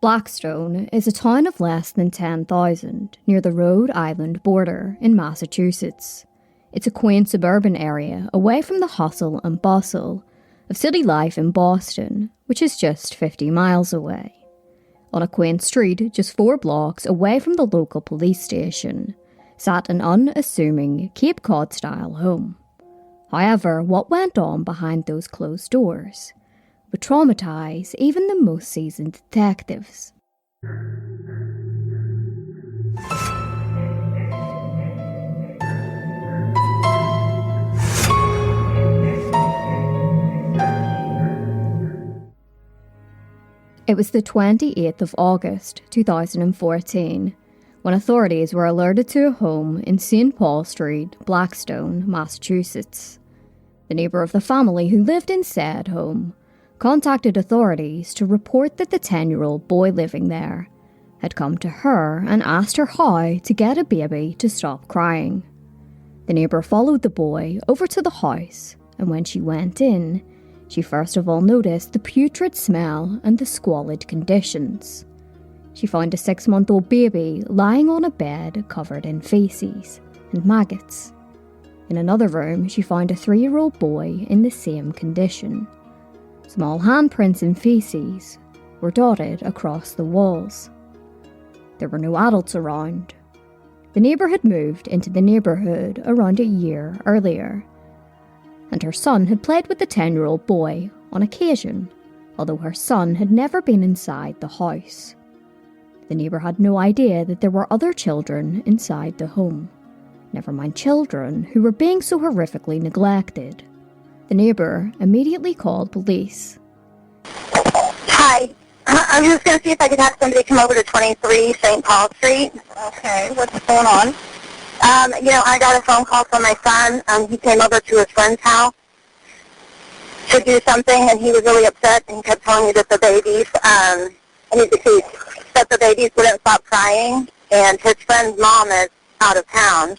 Blackstone is a town of less than 10,000 near the Rhode Island border in Massachusetts. It's a quaint suburban area away from the hustle and bustle of city life in Boston, which is just 50 miles away. On a quaint street just 4 blocks away from the local police station sat an unassuming Cape Cod-style home. However, what went on behind those closed doors would traumatize even the most seasoned detectives. It was the 28th of August, 2014, when authorities were alerted to a home in St. Paul Street, Blackstone, Massachusetts. The neighbour of the family who lived in said home contacted authorities to report that the 10-year-old boy living there had come to her and asked her how to get a baby to stop crying. The neighbour followed the boy over to the house, and when she went in, she first of all noticed the putrid smell and the squalid conditions. She found a 6-month-old baby lying on a bed covered in faeces and maggots. In another room, she found a 3-year-old boy in the same condition. Small handprints and faeces were dotted across the walls. There were no adults around. The neighbour had moved into the neighbourhood around a year earlier, and her son had played with the 10-year-old boy on occasion, although her son had never been inside the house. The neighbour had no idea that there were other children inside the home, never mind children who were being so horrifically neglected. The neighbour immediately called police. Hi. I'm just going to see if I could have somebody come over to 23 St. Paul Street. Okay, what's going on? I got a phone call from my son. He came over to his friend's house to do something, and he was really upset and kept telling me that the babies, that the babies wouldn't stop crying, and his friend's mom is out of town.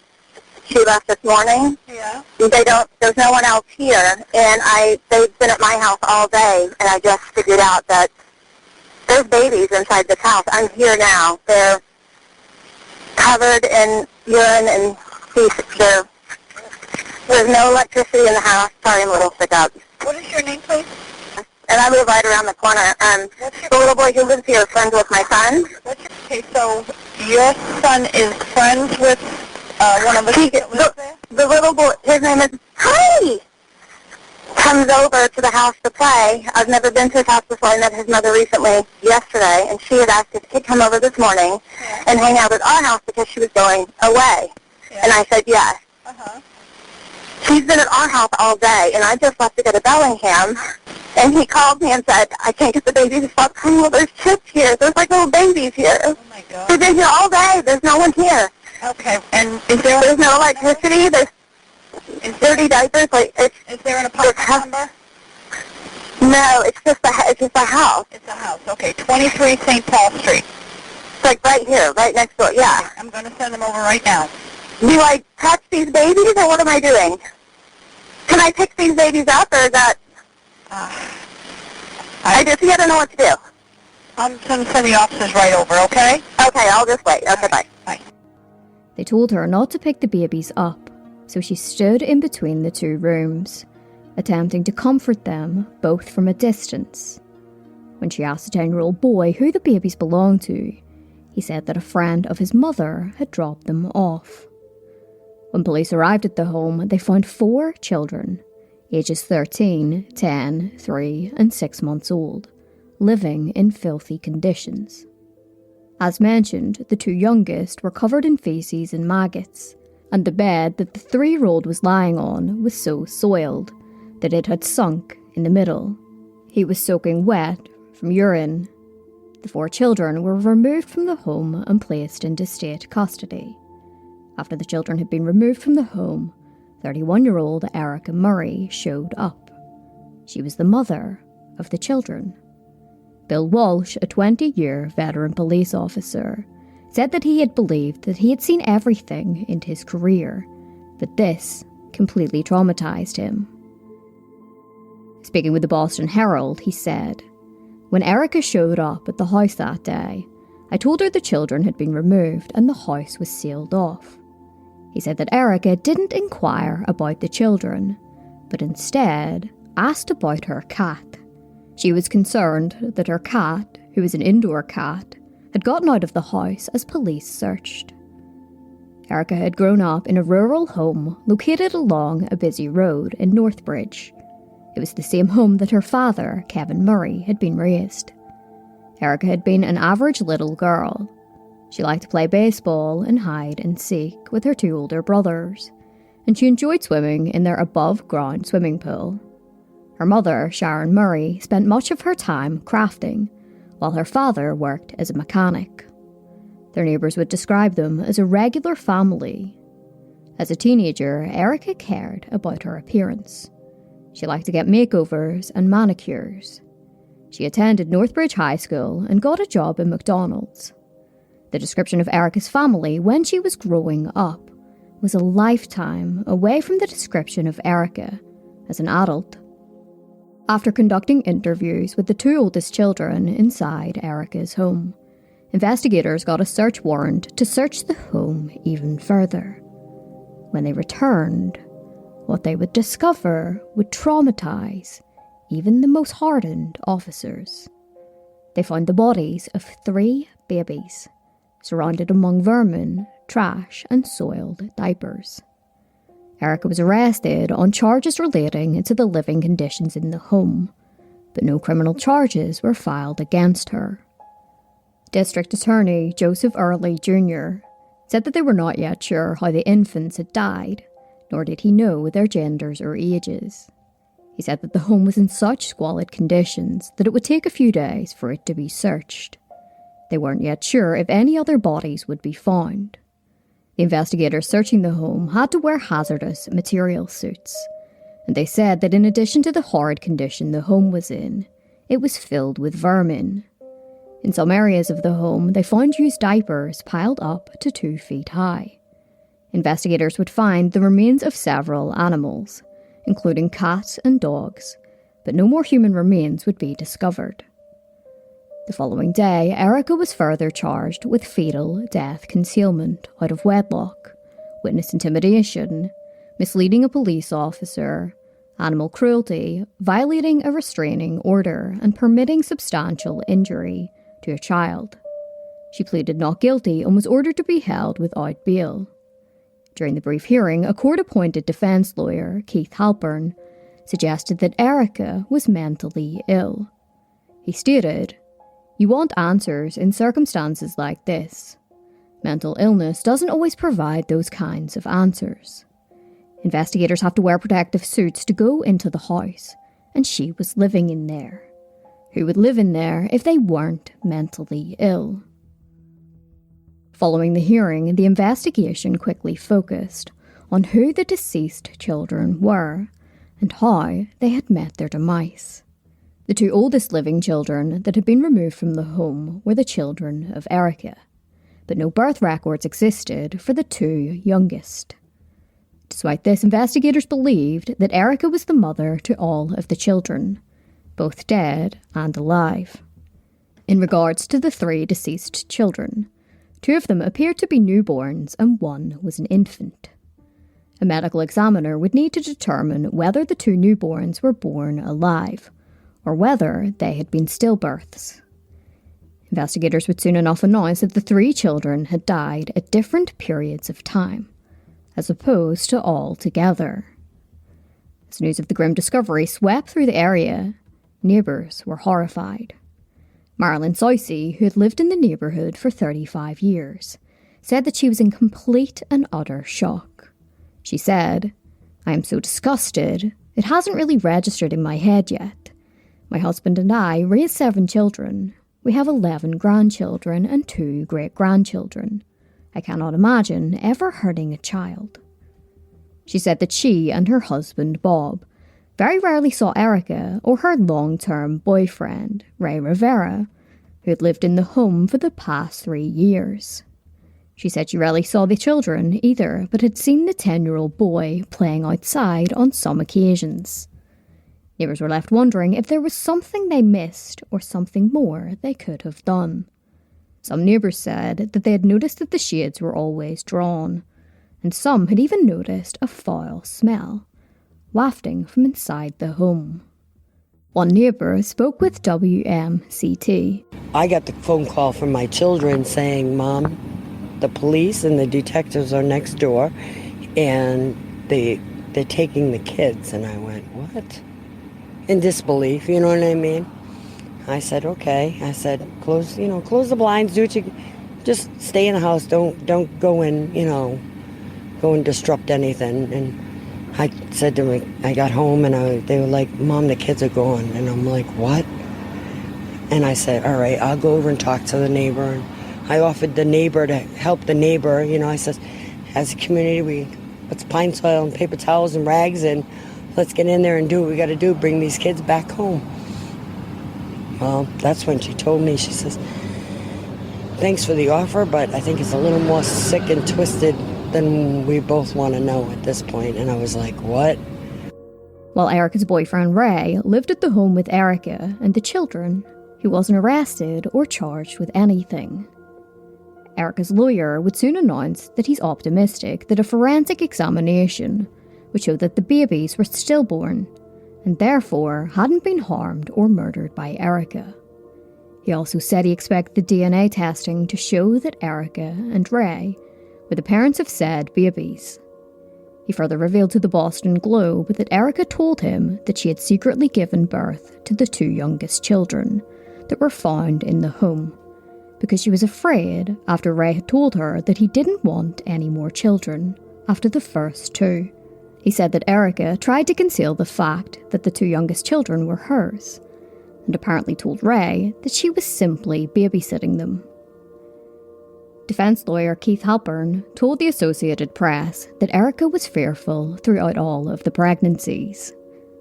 She left this morning. Yeah. There's no one else here, and they've been at my house all day, and I just figured out that there's babies inside this house. I'm here now. They're covered in urine and feces. There's no electricity in the house. Sorry, I'm a little sick up. What is your name, please? And I live right around the corner. The little boy who lives here is friends with my son. Okay, so your son is friends with one of the kids that lives there? The little boy, his name is Honey, comes over to the house to play. I've never been to his house before. I met his mother recently yesterday, and she had asked if he could come over this morning and hang out at our house because she was going away. Yeah. And I said yes. Uh-huh. She's been at our house all day, and I just left to go to Bellingham, and he called me and said, I can't get the baby to stop crying. Well, there's kids here. There's like little babies here. Oh, my God. They've been here all day. There's no one here. Okay, and There's no electricity. There's dirty diapers. Is there an apartment number? No, it's just a house. It's a house. Okay, 23 St. Paul Street. It's like right here, right next door. Yeah. I'm going to send them over right now. Do I touch these babies, or what am I doing? Can I pick these babies up, or is that? I don't know what to do. I'm going to send the officers right over. Okay. Okay, I'll just wait. Okay, bye. Bye. They told her not to pick the babies up, so she stood in between the 2 rooms, attempting to comfort them both from a distance. When she asked the 10-year-old boy who the babies belonged to, he said that a friend of his mother had dropped them off. When police arrived at the home, they found 4 children, ages 13, 10, 3, and 6 months old, living in filthy conditions. As mentioned, the 2 youngest were covered in faeces and maggots, and the bed that the 3-year-old was lying on was so soiled that it had sunk in the middle. He was soaking wet from urine. The 4 children were removed from the home and placed into state custody. After the children had been removed from the home, 31-year-old Erika Murray showed up. She was the mother of the children. Bill Walsh, a 20-year veteran police officer, said that he had believed that he had seen everything in his career, but this completely traumatized him. Speaking with the Boston Herald, he said, When Erika showed up at the house that day, I told her the children had been removed and the house was sealed off. He said that Erika didn't inquire about the children, but instead asked about her cat. She was concerned that her cat, who was an indoor cat, had gotten out of the house as police searched. Erika had grown up in a rural home located along a busy road in Northbridge. It was the same home that her father, Kevin Murray, had been raised. Erika had been an average little girl. She liked to play baseball and hide and seek with her two older brothers, and she enjoyed swimming in their above-ground swimming pool. Her mother, Sharon Murray, spent much of her time crafting, while her father worked as a mechanic. Their neighbours would describe them as a regular family. As a teenager, Erika cared about her appearance. She liked to get makeovers and manicures. She attended Northbridge High School and got a job in McDonald's. The description of Erika's family when she was growing up was a lifetime away from the description of Erika as an adult. After conducting interviews with the two oldest children inside Erika's home, investigators got a search warrant to search the home even further. When they returned, what they would discover would traumatize even the most hardened officers. They found the bodies of 3 babies, surrounded among vermin, trash, and soiled diapers. Erika was arrested on charges relating to the living conditions in the home, but no criminal charges were filed against her. District Attorney Joseph Early Jr. said that they were not yet sure how the infants had died, nor did he know their genders or ages. He said that the home was in such squalid conditions that it would take a few days for it to be searched. They weren't yet sure if any other bodies would be found. The investigators searching the home had to wear hazardous material suits, and they said that in addition to the horrid condition the home was in, it was filled with vermin. In some areas of the home, they found used diapers piled up to 2 feet high. Investigators would find the remains of several animals, including cats and dogs, but no more human remains would be discovered. The following day, Erika was further charged with fetal death concealment out of wedlock, witness intimidation, misleading a police officer, animal cruelty, violating a restraining order, and permitting substantial injury to a child. She pleaded not guilty and was ordered to be held without bail. During the brief hearing, a court-appointed defence lawyer, Keith Halpern, suggested that Erika was mentally ill. He stated, "You want answers in circumstances like this. Mental illness doesn't always provide those kinds of answers. Investigators have to wear protective suits to go into the house, and she was living in there. Who would live in there if they weren't mentally ill?" Following the hearing, the investigation quickly focused on who the deceased children were and how they had met their demise. The 2 oldest living children that had been removed from the home were the children of Erika, but no birth records existed for the 2 youngest. Despite this, investigators believed that Erika was the mother to all of the children, both dead and alive. In regards to the 3 deceased children, 2 of them appeared to be newborns and 1 was an infant. A medical examiner would need to determine whether the 2 newborns were born alive, or whether they had been stillbirths. Investigators would soon enough announce that the 3 children had died at different periods of time, as opposed to all together. As news of the grim discovery swept through the area, neighbours were horrified. Marilyn Sousey, who had lived in the neighbourhood for 35 years, said that she was in complete and utter shock. She said, "I am so disgusted, it hasn't really registered in my head yet. My husband and I raised 7 children. We have 11 grandchildren and 2 great-grandchildren. I cannot imagine ever hurting a child." She said that she and her husband, Bob, very rarely saw Erika or her long-term boyfriend, Ray Rivera, who had lived in the home for the past 3 years. She said she rarely saw the children either, but had seen the 10-year-old boy playing outside on some occasions. Neighbours were left wondering if there was something they missed or something more they could have done. Some neighbours said that they had noticed that the shades were always drawn, and some had even noticed a foul smell wafting from inside the home. One neighbour spoke with WMCT. I got the phone call from my children saying, "Mom, the police and the detectives are next door, and they're taking the kids." And I went, "What?" In disbelief, you know what I mean? I said, "Okay." I said, close the blinds, do what you, just stay in the house, don't go in, go and disrupt anything. And I said to me, I got home and they were like, "Mom, the kids are gone." And I'm like, "What?" And I said, "All right, I'll go over and talk to the neighbor." And I offered the neighbor to help the neighbor. I said, as a community, we put pine soil and paper towels and rags, and let's get in there and do what we got to do, bring these kids back home. Well, that's when she told me, she says, "Thanks for the offer, but I think it's a little more sick and twisted than we both want to know at this point." And I was like, "What?" While Erika's boyfriend Ray lived at the home with Erika and the children, he wasn't arrested or charged with anything. Erika's lawyer would soon announce that he's optimistic that a forensic examination would show that the babies were stillborn and therefore hadn't been harmed or murdered by Erika. He also said he expected the DNA testing to show that Erika and Ray were the parents of said babies. He further revealed to the Boston Globe that Erika told him that she had secretly given birth to the two youngest children that were found in the home, because she was afraid after Ray had told her that he didn't want any more children after the first two. He said that Erika tried to conceal the fact that the two youngest children were hers, and apparently told Ray that she was simply babysitting them. Defence lawyer Keith Halpern told the Associated Press that Erika was fearful throughout all of the pregnancies,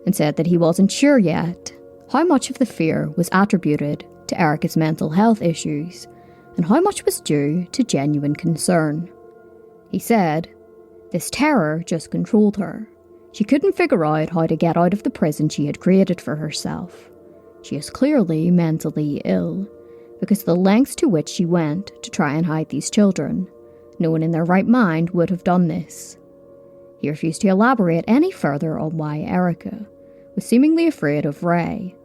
and said that he wasn't sure yet how much of the fear was attributed to Erika's mental health issues and how much was due to genuine concern. He said, "This terror just controlled her. She couldn't figure out how to get out of the prison she had created for herself. She is clearly mentally ill, because the lengths to which she went to try and hide these children, no one in their right mind would have done this." He refused to elaborate any further on why Erika was seemingly afraid of Ray,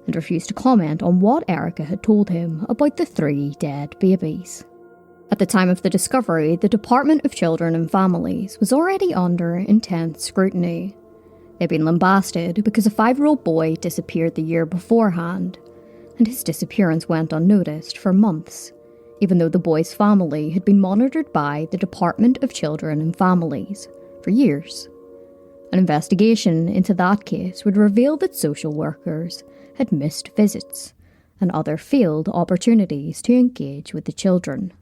and refused to comment on what Erika had told him about the 3 dead babies. At the time of the discovery, the Department of Children and Families was already under intense scrutiny. They'd been lambasted because a 5-year-old boy disappeared the year beforehand, and his disappearance went unnoticed for months, even though the boy's family had been monitored by the Department of Children and Families for years. An investigation into that case would reveal that social workers had missed visits and other failed opportunities to engage with the children.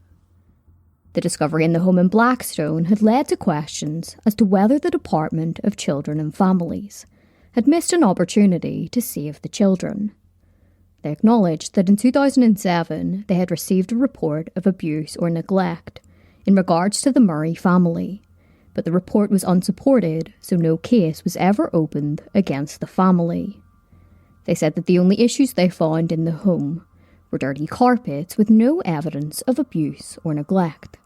The discovery in the home in Blackstone had led to questions as to whether the Department of Children and Families had missed an opportunity to save the children. They acknowledged that in 2007 they had received a report of abuse or neglect in regards to the Murray family, but the report was unsupported, so no case was ever opened against the family. They said that the only issues they found in the home were dirty carpets with no evidence of abuse or neglect.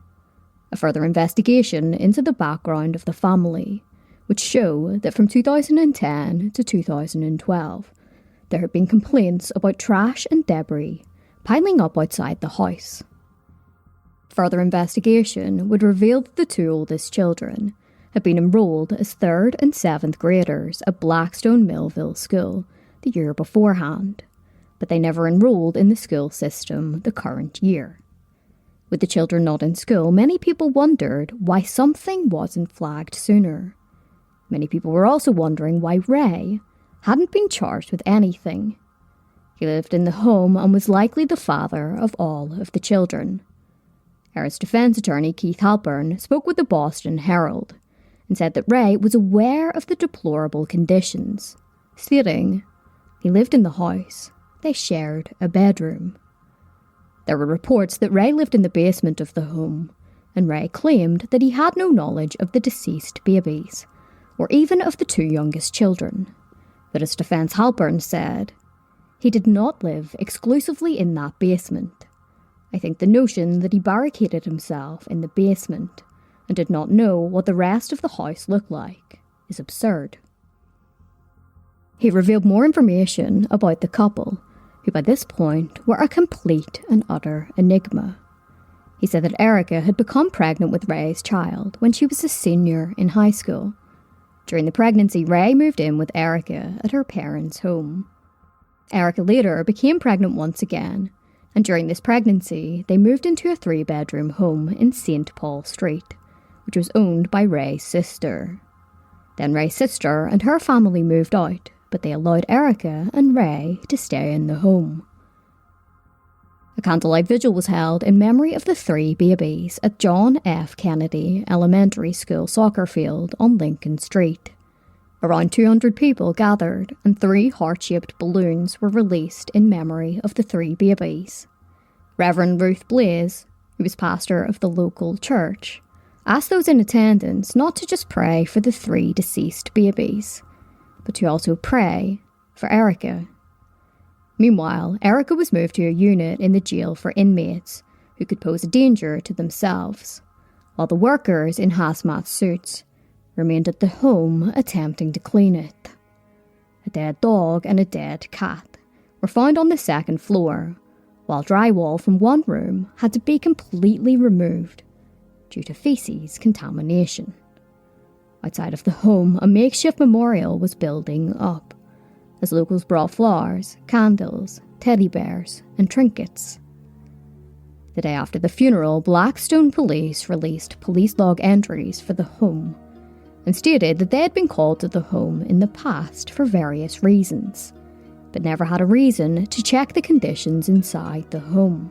A further investigation into the background of the family would show that from 2010 to 2012, there had been complaints about trash and debris piling up outside the house. Further investigation would reveal that the 2 oldest children had been enrolled as 3rd and 7th graders at Blackstone Millville School the year beforehand, but they never enrolled in the school system the current year. With the children not in school, many people wondered why something wasn't flagged sooner. Many people were also wondering why Ray hadn't been charged with anything. He lived in the home and was likely the father of all of the children. Erika's defense attorney Keith Halpern spoke with the Boston Herald and said that Ray was aware of the deplorable conditions, stating, "He lived in the house. They shared a bedroom." There were reports that Ray lived in the basement of the home, and Ray claimed that he had no knowledge of the deceased babies, or even of the 2 youngest children, But as defence Halpern said, he did not live exclusively in that basement. I think the notion that he barricaded himself in the basement and did not know what the rest of the house looked like is absurd. He revealed more information about the couple, who by this point were a complete and utter enigma. He said that Erika had become pregnant with Ray's child when she was a senior in high school. During the pregnancy, Ray moved in with Erika at her parents' home. Erika later became pregnant once again, and during this pregnancy, they moved into a 3-bedroom home in St. Paul Street, which was owned by Ray's sister. Then Ray's sister and her family moved out, but they allowed Erika and Ray to stay in the home. A candlelight vigil was held in memory of the 3 babies at John F. Kennedy Elementary School soccer field on Lincoln Street. Around 200 people gathered, and 3 heart-shaped balloons were released in memory of the 3 babies. Reverend Ruth Blaze, who was pastor of the local church, asked those in attendance not to just pray for the 3 deceased babies, but to also pray for Erika. Meanwhile, Erika was moved to a unit in the jail for inmates who could pose a danger to themselves, while the workers in hazmat suits remained at the home attempting to clean it. A dead dog and a dead cat were found on the 2nd floor, while drywall from one room had to be completely removed due to feces contamination. Outside of the home, a makeshift memorial was building up, as locals brought flowers, candles, teddy bears, and trinkets. The day after the funeral, Blackstone police released police log entries for the home and stated that they had been called to the home in the past for various reasons, but never had a reason to check the conditions inside the home.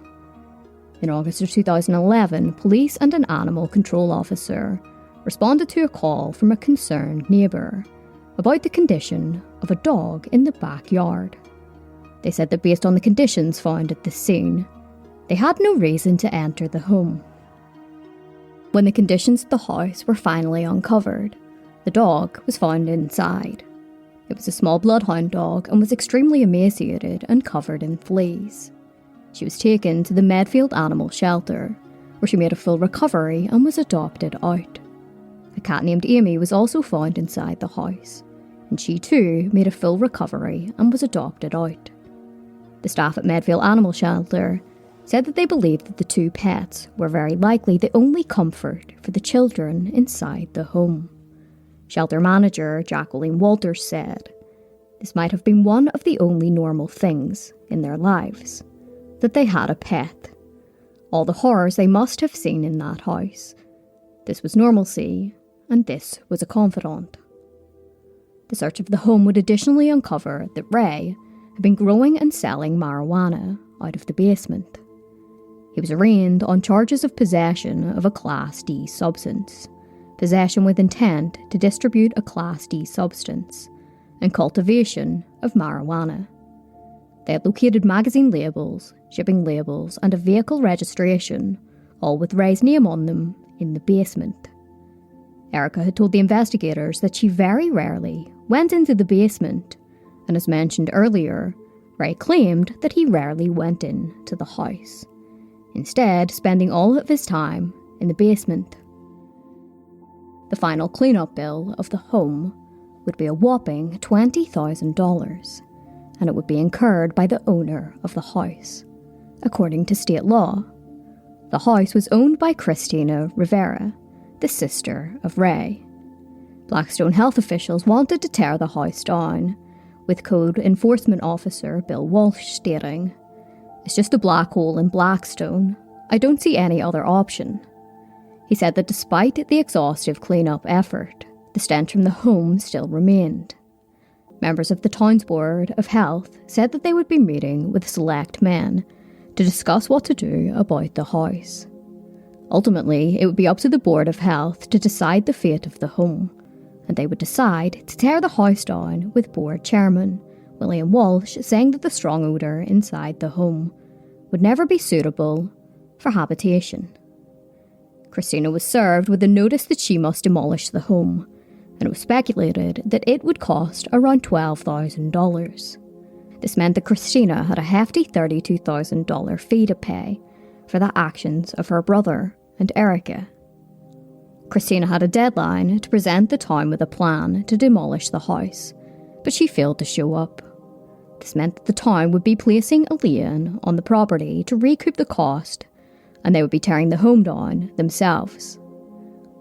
In August of 2011, police and an animal control officer responded to a call from a concerned neighbour about the condition of a dog in the backyard. They said that based on the conditions found at the scene, they had no reason to enter the home. When the conditions of the house were finally uncovered, the dog was found inside. It was a small bloodhound dog and was extremely emaciated and covered in fleas. She was taken to the Medfield Animal Shelter, where she made a full recovery and was adopted out. A cat named Amy was also found inside the house, and she too made a full recovery and was adopted out. The staff at Medfield Animal Shelter said that they believed that the 2 pets were very likely the only comfort for the children inside the home. Shelter manager Jacqueline Walters said, "This might have been one of the only normal things in their lives, that they had a pet. All the horrors they must have seen in that house. This was normalcy, and this was a confidant." The search of the home would additionally uncover that Ray had been growing and selling marijuana out of the basement. He was arraigned on charges of possession of a Class D substance, possession with intent to distribute a Class D substance, and cultivation of marijuana. They had located magazine labels, shipping labels, and a vehicle registration, all with Ray's name on them, in the basement. Erika had told the investigators that she very rarely went into the basement, and as mentioned earlier, Ray claimed that he rarely went into the house, instead spending all of his time in the basement. The final cleanup bill of the home would be a whopping $20,000, and it would be incurred by the owner of the house, according to state law. The house was owned by Christina Rivera, the sister of Ray. Blackstone health officials wanted to tear the house down, with Code Enforcement Officer Bill Walsh stating, "It's just a black hole in Blackstone. I don't see any other option." He said that despite the exhaustive clean-up effort, the stench from the home still remained. Members of the town's Board of Health said that they would be meeting with select men to discuss what to do about the house. Ultimately, it would be up to the Board of Health to decide the fate of the home, and they would decide to tear the house down, with board chairman William Walsh saying that the strong odour inside the home would never be suitable for habitation. Christina was served with a notice that she must demolish the home, and it was speculated that it would cost around $12,000. This meant that Christina had a hefty $32,000 fee to pay for the actions of her brother and Erika. Christina had a deadline to present the town with a plan to demolish the house, but she failed to show up. This meant that the town would be placing a lien on the property to recoup the cost, and they would be tearing the home down themselves.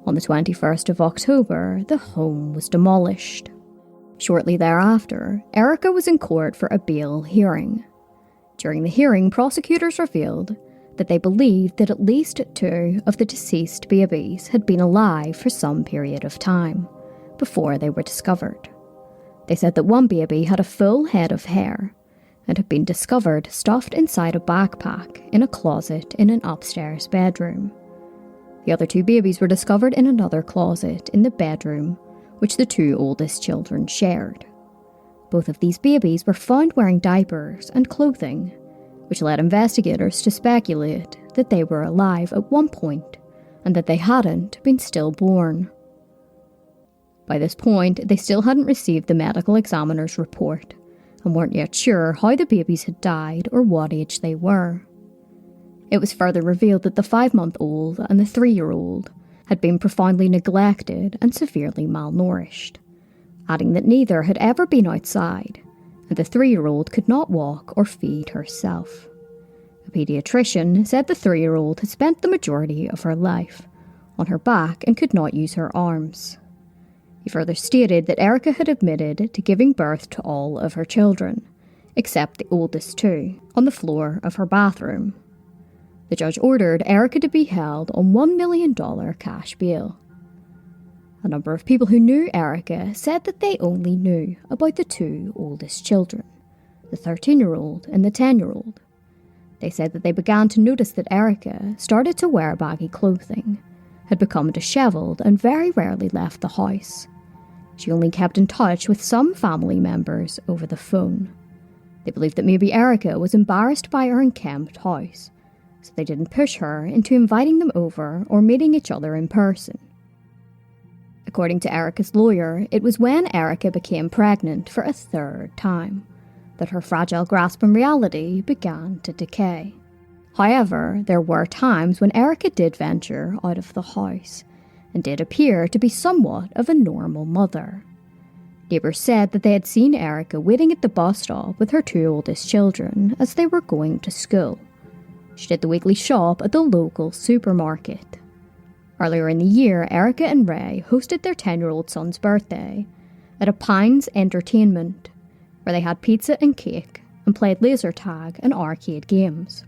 On the 21st of October, the home was demolished. Shortly thereafter, Erika was in court for a bail hearing. During the hearing, prosecutors revealed that they believed that at least 2 of the deceased babies had been alive for some period of time before they were discovered. They said that one baby had a full head of hair and had been discovered stuffed inside a backpack in a closet in an upstairs bedroom. The other 2 babies were discovered in another closet in the bedroom which the 2 oldest children shared. Both of these babies were found wearing diapers and clothing, which led investigators to speculate that they were alive at one point and that they hadn't been stillborn. By this point, they still hadn't received the medical examiner's report and weren't yet sure how the babies had died or what age they were. It was further revealed that the 5-month-old and the 3-year-old had been profoundly neglected and severely malnourished, adding that neither had ever been outside, and the 3-year-old could not walk or feed herself. A paediatrician said the 3-year-old had spent the majority of her life on her back and could not use her arms. He further stated that Erika had admitted to giving birth to all of her children, except the oldest 2, on the floor of her bathroom. The judge ordered Erika to be held on $1 million cash bail. A number of people who knew Erika said that they only knew about the 2 oldest children, the 13-year-old and the 10-year-old. They said that they began to notice that Erika started to wear baggy clothing, had become dishevelled and very rarely left the house. She only kept in touch with some family members over the phone. They believed that maybe Erika was embarrassed by her unkempt house, so they didn't push her into inviting them over or meeting each other in person. According to Erika's lawyer, it was when Erika became pregnant for a 3rd time that her fragile grasp on reality began to decay. However, there were times when Erika did venture out of the house and did appear to be somewhat of a normal mother. Neighbours said that they had seen Erika waiting at the bus stop with her 2 oldest children as they were going to school. She did the weekly shop at the local supermarket. Earlier in the year, Erika and Ray hosted their 10-year-old son's birthday at a Pines Entertainment, where they had pizza and cake and played laser tag and arcade games.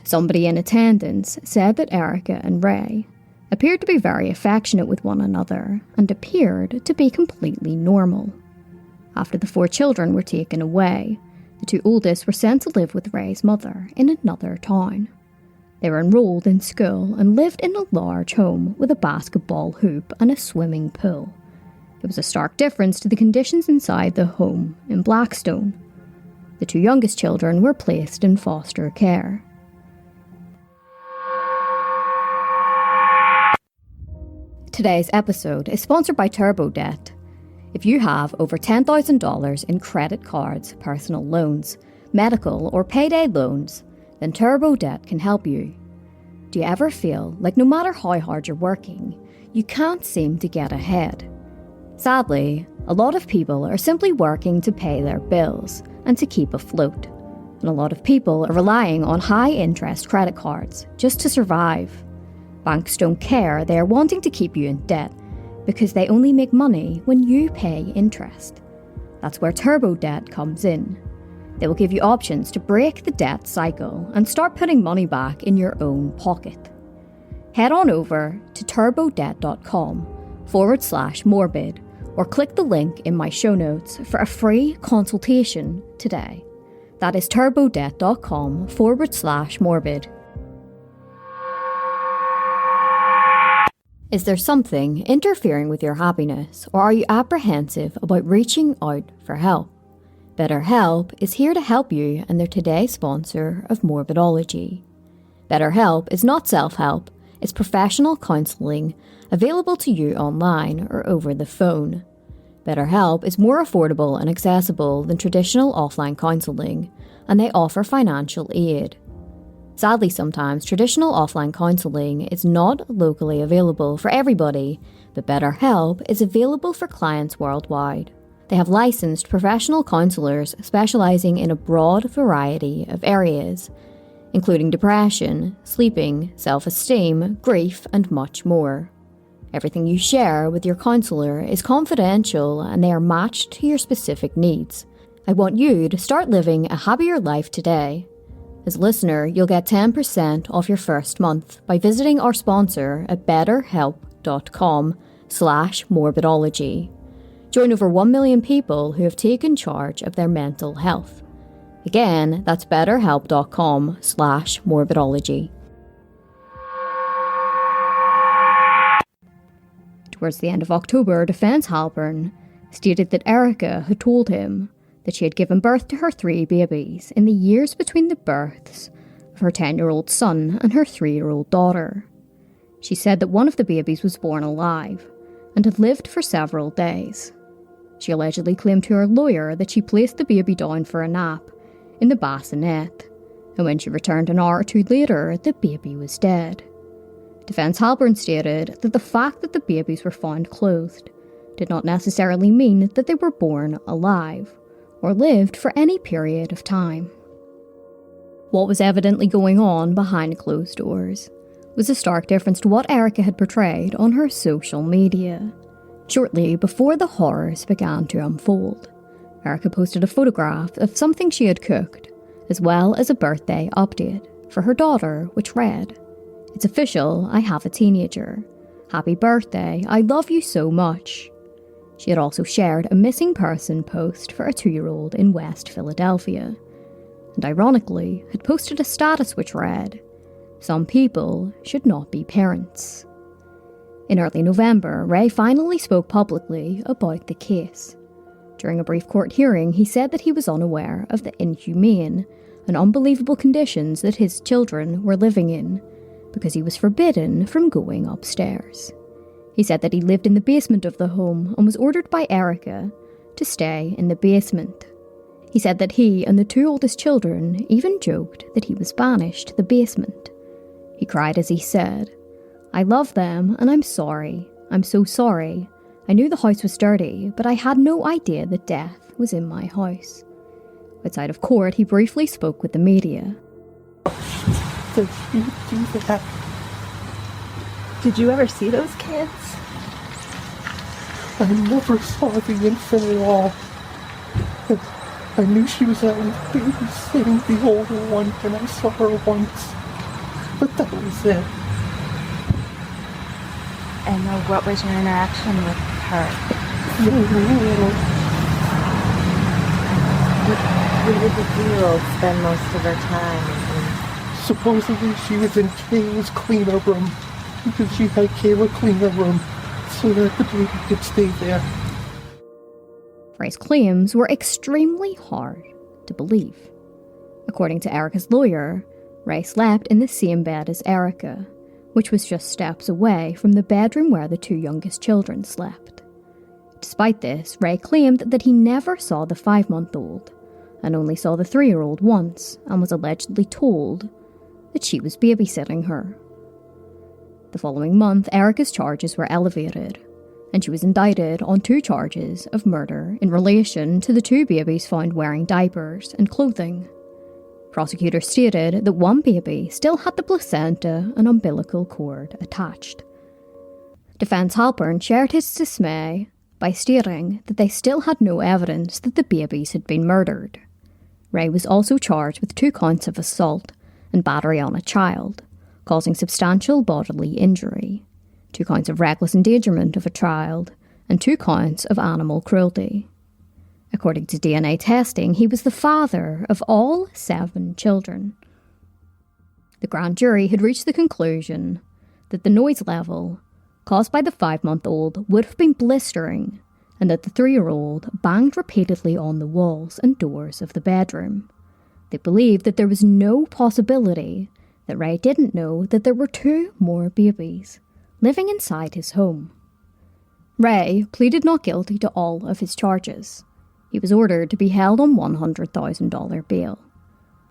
Somebody in attendance said that Erika and Ray appeared to be very affectionate with one another and appeared to be completely normal. After the 4 children were taken away, the 2 oldest were sent to live with Ray's mother in another town. They were enrolled in school and lived in a large home with a basketball hoop and a swimming pool. It was a stark difference to the conditions inside the home in Blackstone. The 2 youngest children were placed in foster care. Today's episode is sponsored by Turbo Debt. If you have over $10,000 in credit cards, personal loans, medical or payday loans, then Turbo Debt can help you. Do you ever feel like no matter how hard you're working, you can't seem to get ahead? Sadly, a lot of people are simply working to pay their bills and to keep afloat, and a lot of people are relying on high-interest credit cards just to survive. Banks don't care, they are wanting to keep you in debt because they only make money when you pay interest. That's where Turbo Debt comes in. They will give you options to break the debt cycle and start putting money back in your own pocket. Head on over to turbodebt.com/morbid or click the link in my show notes for a free consultation today. That is turbodebt.com/morbid. Is there something interfering with your happiness, or are you apprehensive about reaching out for help? BetterHelp is here to help you, and they're today's sponsor of Morbidology. BetterHelp is not self-help, it's professional counselling available to you online or over the phone. BetterHelp is more affordable and accessible than traditional offline counselling, and they offer financial aid. Sadly, sometimes traditional offline counselling is not locally available for everybody, but BetterHelp is available for clients worldwide. They have licensed professional counsellors specialising in a broad variety of areas, including depression, sleeping, self-esteem, grief, and much more. Everything you share with your counsellor is confidential and they are matched to your specific needs. I want you to start living a happier life today. As a listener, you'll get 10% off your first month by visiting our sponsor at betterhelp.com/morbidology. Join over 1 million people who have taken charge of their mental health. Again, that's betterhelp.com/morbidology. Towards the end of October, Defence Halpern stated that Erika had told him that she had given birth to her 3 babies in the years between the births of her 10-year-old son and her 3-year-old daughter. She said that one of the babies was born alive and had lived for several days. She allegedly claimed to her lawyer that she placed the baby down for a nap in the bassinet, and when she returned an hour or two later, the baby was dead. Defence Halpern stated that the fact that the babies were found clothed did not necessarily mean that they were born alive or lived for any period of time. What was evidently going on behind closed doors was a stark difference to what Erika had portrayed on her social media. Shortly before the horrors began to unfold, Erika posted a photograph of something she had cooked, as well as a birthday update for her daughter, which read, "It's official, I have a teenager. Happy birthday, I love you so much." She had also shared a missing person post for a 2-year-old in West Philadelphia, and ironically had posted a status which read, "Some people should not be parents." In early November, Ray finally spoke publicly about the case. During a brief court hearing, he said that he was unaware of the inhumane and unbelievable conditions that his children were living in, because he was forbidden from going upstairs. He said that he lived in the basement of the home and was ordered by Erika to stay in the basement. He said that he and the 2 oldest children even joked that he was banished to the basement. He cried as he said, "I love them and I'm sorry. I'm so sorry. I knew the house was dirty, but I had no idea that death was in my house." Outside of court, he briefly spoke with the media. Did you do that? Did you ever see those kids? I never saw the infant at all. I knew she was at least babysitting the older one, and I saw her once. But that was it. And what was your interaction with her? Where did the 2-year-old spend most of her time? Supposedly she was in Kayla's cleaner room, because she had Kayla clean her room so that the baby could stay there. Ray's claims were extremely hard to believe. According to Erika's lawyer, Ray slept in the same bed as Erika, which was just steps away from the bedroom where the 2 youngest children slept. Despite this, Ray claimed that he never saw the 5-month-old and only saw the 3-year-old once, and was allegedly told that she was babysitting her. The following month, Erika's charges were elevated, and she was indicted on 2 charges of murder in relation to the 2 babies found wearing diapers and clothing. Prosecutors stated that one baby still had the placenta and umbilical cord attached. Defence Halpern shared his dismay by stating that they still had no evidence that the babies had been murdered. Ray was also charged with 2 counts of assault and battery on a child, causing substantial bodily injury, 2 counts of reckless endangerment of a child, and 2 counts of animal cruelty. According to DNA testing, he was the father of all 7 children. The grand jury had reached the conclusion that the noise level caused by the 5-month-old would have been blistering, and that the 3-year-old banged repeatedly on the walls and doors of the bedroom. They believed that there was no possibility that Ray didn't know that there were 2 more babies living inside his home. Ray pleaded not guilty to all of his charges. He was ordered to be held on $100,000 bail.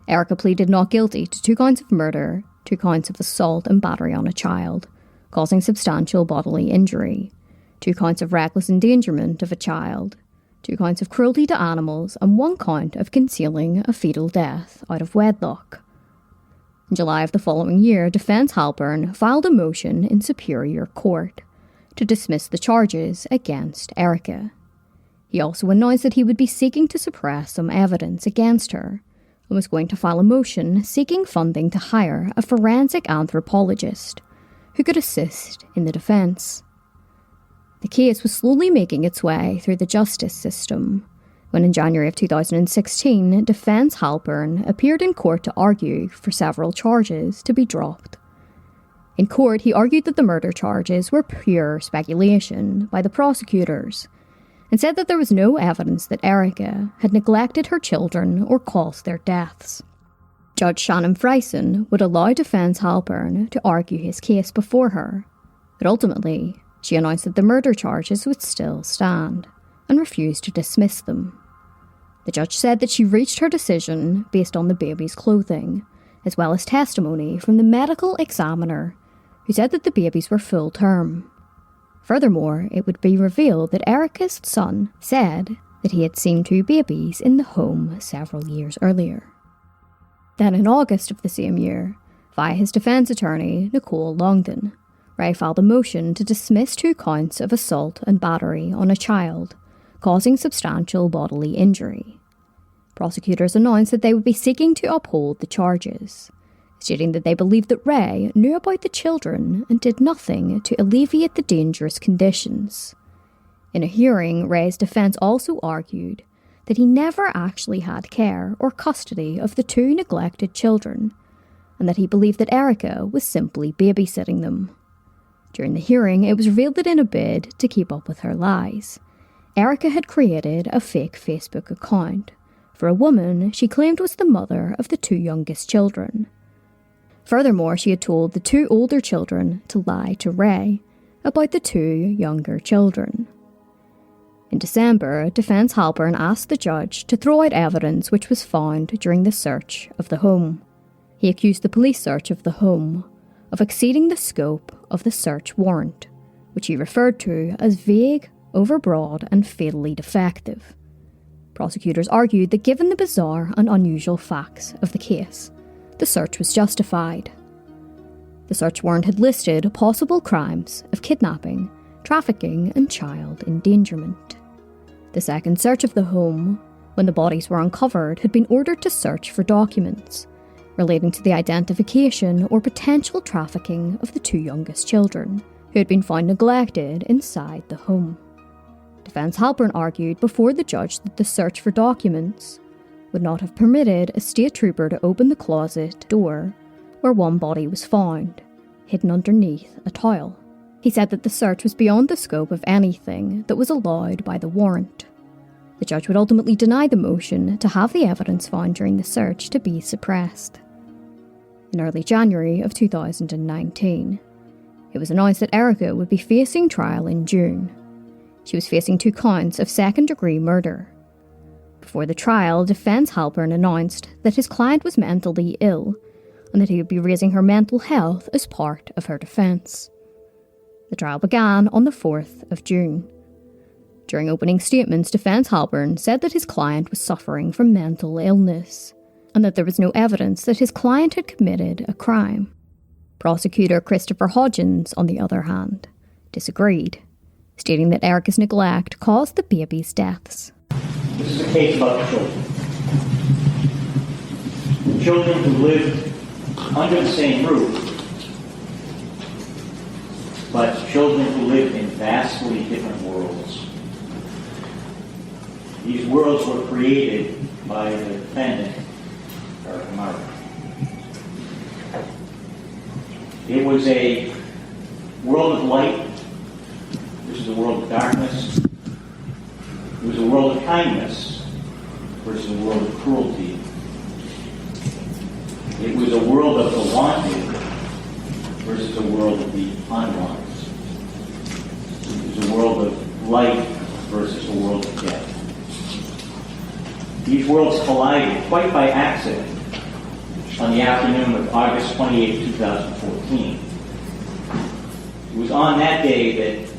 Erika pleaded not guilty to 2 counts of murder, 2 counts of assault and battery on a child, causing substantial bodily injury, 2 counts of reckless endangerment of a child, 2 counts of cruelty to animals, and 1 count of concealing a fetal death out of wedlock. In July of the following year, Defence Halpern filed a motion in Superior Court to dismiss the charges against Erika. He also announced that he would be seeking to suppress some evidence against her and was going to file a motion seeking funding to hire a forensic anthropologist who could assist in the defence. The case was slowly making its way through the justice system when in January of 2016, Defence Halpern appeared in court to argue for several charges to be dropped. In court, he argued that the murder charges were pure speculation by the prosecutors and said that there was no evidence that Erika had neglected her children or caused their deaths. Judge Shannon Friesen would allow Defence Halpern to argue his case before her, but ultimately she announced that the murder charges would still stand and refused to dismiss them. The judge said that she reached her decision based on the baby's clothing, as well as testimony from the medical examiner who said that the babies were full term. Furthermore, it would be revealed that Erika's son said that he had seen 2 babies in the home several years earlier. Then in August of the same year, via his defence attorney, Nicole Longdon, Ray filed a motion to dismiss 2 counts of assault and battery on a child, causing substantial bodily injury. Prosecutors announced that they would be seeking to uphold the charges, stating that they believed that Ray knew about the children and did nothing to alleviate the dangerous conditions. In a hearing, Ray's defence also argued that he never actually had care or custody of the 2 neglected children, and that he believed that Erika was simply babysitting them. During the hearing, it was revealed that in a bid to keep up with her lies, Erika had created a fake Facebook account for a woman she claimed was the mother of the 2 youngest children. Furthermore, she had told the 2 older children to lie to Ray about the 2 younger children. In December, Defence Halpern asked the judge to throw out evidence which was found during the search of the home. He accused the police search of the home of exceeding the scope of the search warrant, which he referred to as vague, overbroad and fatally defective. Prosecutors argued that given the bizarre and unusual facts of the case, the search was justified. The search warrant had listed possible crimes of kidnapping, trafficking and child endangerment. The second search of the home, when the bodies were uncovered, had been ordered to search for documents relating to the identification or potential trafficking of the 2 youngest children, who had been found neglected inside the home. Defence Halpern argued before the judge that the search for documents would not have permitted a state trooper to open the closet door where one body was found, hidden underneath a towel. He said that the search was beyond the scope of anything that was allowed by the warrant. The judge would ultimately deny the motion to have the evidence found during the search to be suppressed. In early January of 2019, it was announced that Erika would be facing trial in June. She was facing 2 counts of second-degree murder. Before the trial, Defence Halpern announced that his client was mentally ill and that he would be raising her mental health as part of her defence. The trial began on the 4th of June. During opening statements, Defence Halpern said that his client was suffering from mental illness and that there was no evidence that his client had committed a crime. Prosecutor Christopher Hodgins, on the other hand, disagreed, stating that Erika's neglect caused the baby's deaths. This is a case about children. Children who lived under the same roof, but children who lived in vastly different worlds. These worlds were created by the defendant, Erika. It was a world of light. This is a world of darkness. It was a world of kindness versus a world of cruelty. It was a world of the wanted versus a world of the unwanted. It was a world world of light versus a world of death. These worlds collided quite by accident on the afternoon of August 28, 2014. It was on that day that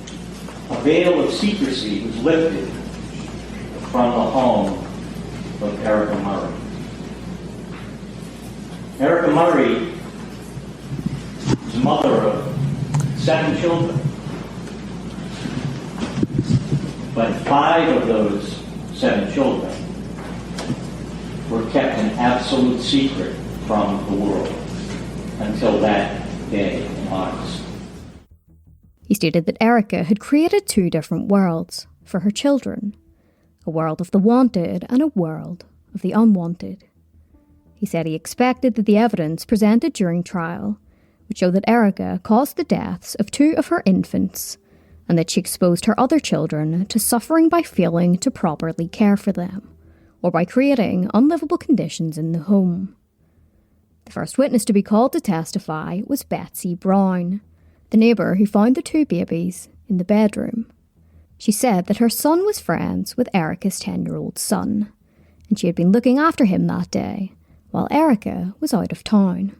a veil of secrecy was lifted from the home of Erika Murray. Erika Murray was the mother of 7 children, but 5 of those 7 children were kept an absolute secret from the world until that day in August. He stated that Erika had created 2 different worlds for her children, a world of the wanted and a world of the unwanted. He said he expected that the evidence presented during trial would show that Erika caused the deaths of 2 of her infants and that she exposed her other children to suffering by failing to properly care for them or by creating unlivable conditions in the home. The first witness to be called to testify was Betsy Brown, the neighbour who found the 2 babies in the bedroom. She said that her son was friends with Erika's 10-year-old son, and she had been looking after him that day while Erika was out of town.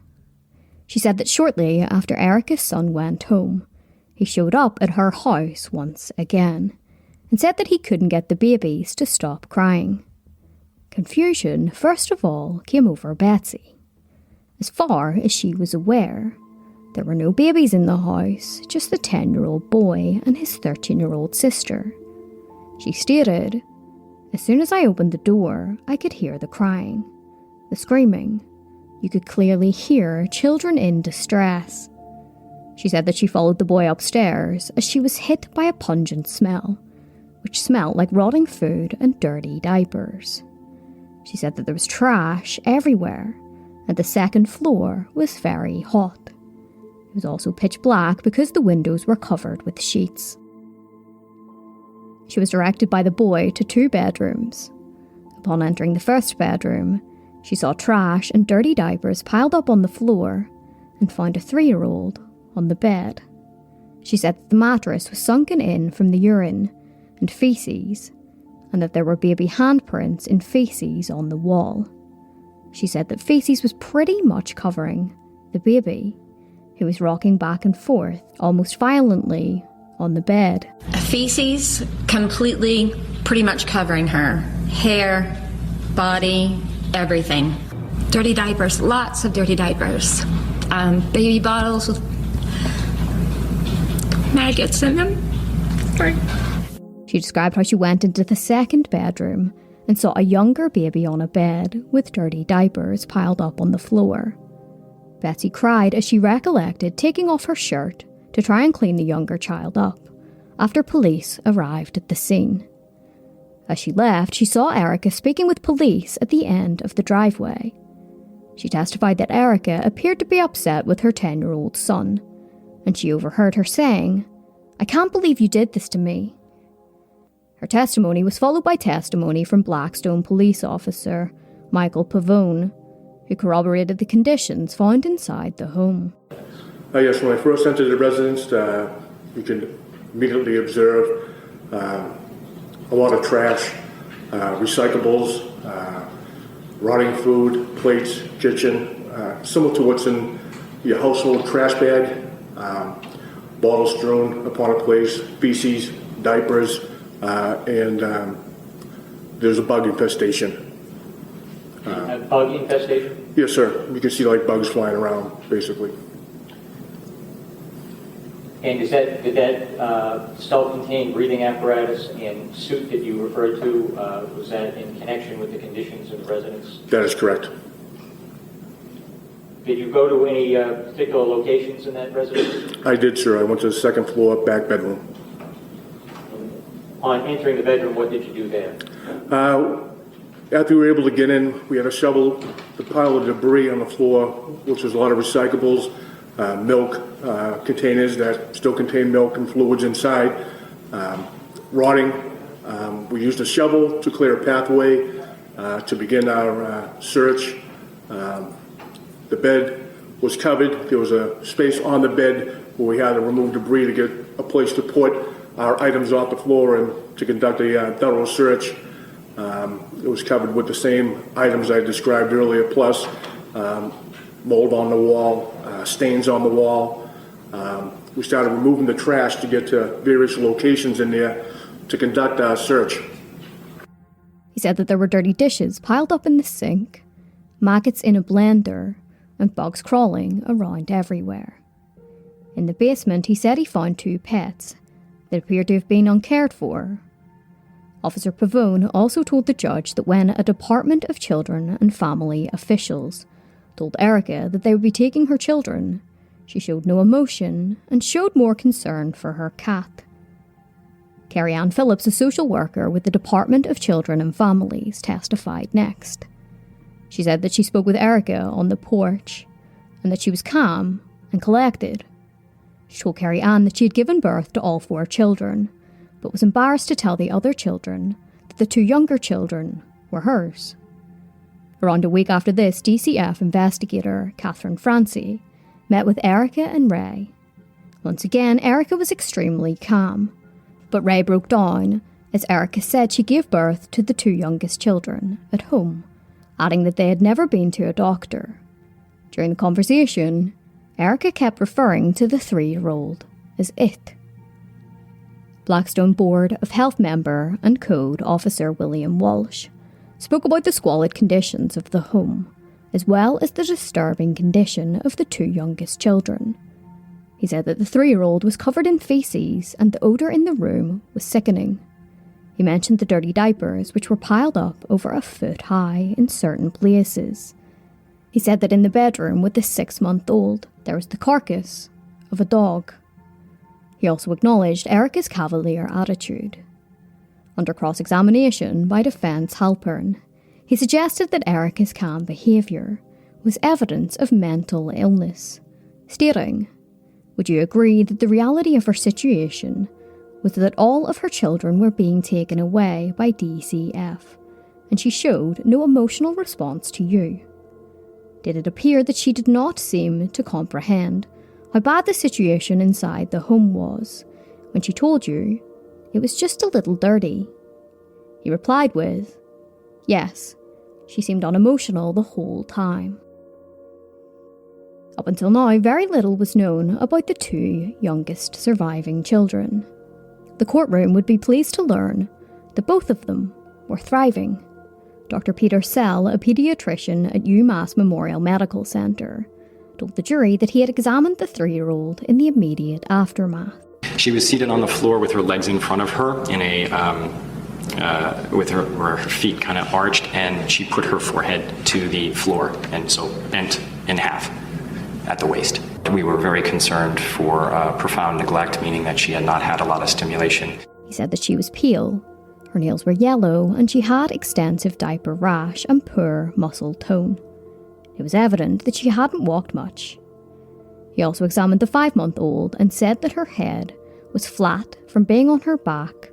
She said that shortly after Erika's son went home, he showed up at her house once again and said that he couldn't get the babies to stop crying. Confusion, first of all, came over Betsy. As far as she was aware, there were no babies in the house, just the 10-year-old boy and his 13-year-old sister. She stated, "As soon as I opened the door, I could hear the crying, the screaming. You could clearly hear children in distress." She said that she followed the boy upstairs as she was hit by a pungent smell, which smelled like rotting food and dirty diapers. She said that there was trash everywhere, and the second floor was very hot. It was also pitch black because the windows were covered with sheets. She was directed by the boy to 2 bedrooms. Upon entering the first bedroom, she saw trash and dirty diapers piled up on the floor and found a 3-year-old on the bed. She said that the mattress was sunken in from the urine and feces, and that there were baby handprints in feces on the wall. She said that feces was pretty much covering the baby, who was rocking back and forth almost violently on the bed. Feces completely pretty much covering her. Hair, body, everything. Dirty diapers, lots of dirty diapers. Baby bottles with maggots in them. Sorry. She described how she went into the second bedroom and saw a younger baby on a bed with dirty diapers piled up on the floor. Betsy cried as she recollected taking off her shirt to try and clean the younger child up after police arrived at the scene. As she left, she saw Erika speaking with police at the end of the driveway. She testified that Erika appeared to be upset with her 10-year-old son, and she overheard her saying, "I can't believe you did this to me." Her testimony was followed by testimony from Blackstone police officer Michael Pavone, who corroborated the conditions found inside the home. Yes, when I first entered the residence, you can immediately observe a lot of trash, recyclables, rotting food, plates, kitchen, similar to what's in your household trash bag, bottles strewn upon a place, feces, diapers, and there's a bug infestation. A bug infestation? Yes, sir. You can see like bugs flying around, basically. And did that self-contained breathing apparatus and suit that you referred to, was that in connection with the conditions in the residence? That is correct. Did you go to any particular locations in that residence? I did, sir. I went to the second floor, back bedroom. On entering the bedroom, what did you do there? After we were able to get in, we had to shovel the pile of debris on the floor, which was a lot of recyclables, milk containers that still contain milk and fluids inside, rotting. We used a shovel to clear a pathway to begin our search. The bed was covered. There was a space on the bed where we had to remove debris to get a place to put our items off the floor and to conduct a thorough search. It was covered with the same items I described earlier, plus mold on the wall, stains on the wall. We started removing the trash to get to various locations in there to conduct our search. He said that there were dirty dishes piled up in the sink, maggots in a blender, and bugs crawling around everywhere. In the basement, he said he found 2 pets that appeared to have been uncared for. Officer Pavone also told the judge that when a Department of Children and Family officials told Erika that they would be taking her children, she showed no emotion and showed more concern for her cat. Carrie Ann Phillips, a social worker with the Department of Children and Families, testified next. She said that she spoke with Erika on the porch and that she was calm and collected. She told Carrie Ann that she had given birth to all 4 children, but was embarrassed to tell the other children that the 2 younger children were hers. Around a week after this, DCF investigator Catherine Francie met with Erika and Ray. Once again, Erika was extremely calm, but Ray broke down as Erika said she gave birth to the 2 youngest children at home, adding that they had never been to a doctor. During the conversation, Erika kept referring to the 3-year-old as it. Blackstone Board of Health member and Code Officer William Walsh spoke about the squalid conditions of the home, as well as the disturbing condition of the 2 youngest children. He said that the 3-year-old was covered in feces and the odour in the room was sickening. He mentioned the dirty diapers, which were piled up over a foot high in certain places. He said that in the bedroom with the 6-month-old, there was the carcass of a dog. He also acknowledged Erika's cavalier attitude. Under cross-examination by defence Halpern, he suggested that Erika's calm behaviour was evidence of mental illness, stating, "Would you agree that the reality of her situation was that all of her children were being taken away by DCF, and she showed no emotional response to you? Did it appear that she did not seem to comprehend how bad the situation inside the home was when she told you it was just a little dirty?" He replied with, "Yes, she seemed unemotional the whole time." Up until now, very little was known about the 2 youngest surviving children. The courtroom would be pleased to learn that both of them were thriving. Dr. Peter Sell, a paediatrician at UMass Memorial Medical Center, told the jury that he had examined the 3-year-old in the immediate aftermath. She was seated on the floor with her legs in front of her in a with her feet kind of arched, and she put her forehead to the floor and so bent in half at the waist. We were very concerned for profound neglect, meaning that she had not had a lot of stimulation. He said that she was pale, her nails were yellow, and she had extensive diaper rash and poor muscle tone. It was evident that she hadn't walked much. He also examined the 5-month-old and said that her head was flat from being on her back,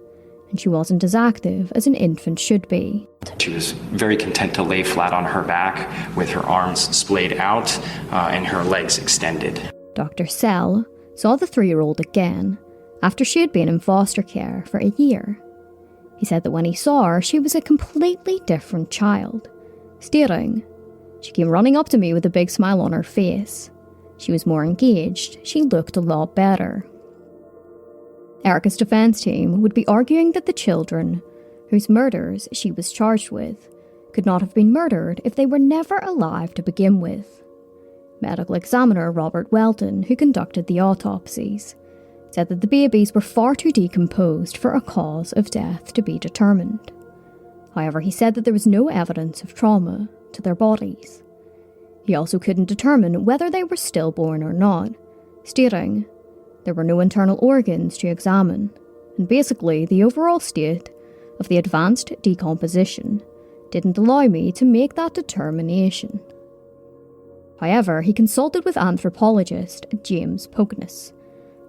and she wasn't as active as an infant should be. She was very content to lay flat on her back with her arms splayed out and her legs extended. Dr. Sell saw the 3-year-old again after she had been in foster care for a year. He said that when he saw her, she was a completely different child, stating, "She came running up to me with a big smile on her face. She was more engaged. She looked a lot better." Erika's defence team would be arguing that the children, whose murders she was charged with, could not have been murdered if they were never alive to begin with. Medical examiner Robert Welton, who conducted the autopsies, said that the babies were far too decomposed for a cause of death to be determined. However, he said that there was no evidence of trauma to their bodies. He also couldn't determine whether they were stillborn or not, stating, "There were no internal organs to examine, and basically the overall state of the advanced decomposition didn't allow me to make that determination." However, he consulted with anthropologist James Pogness,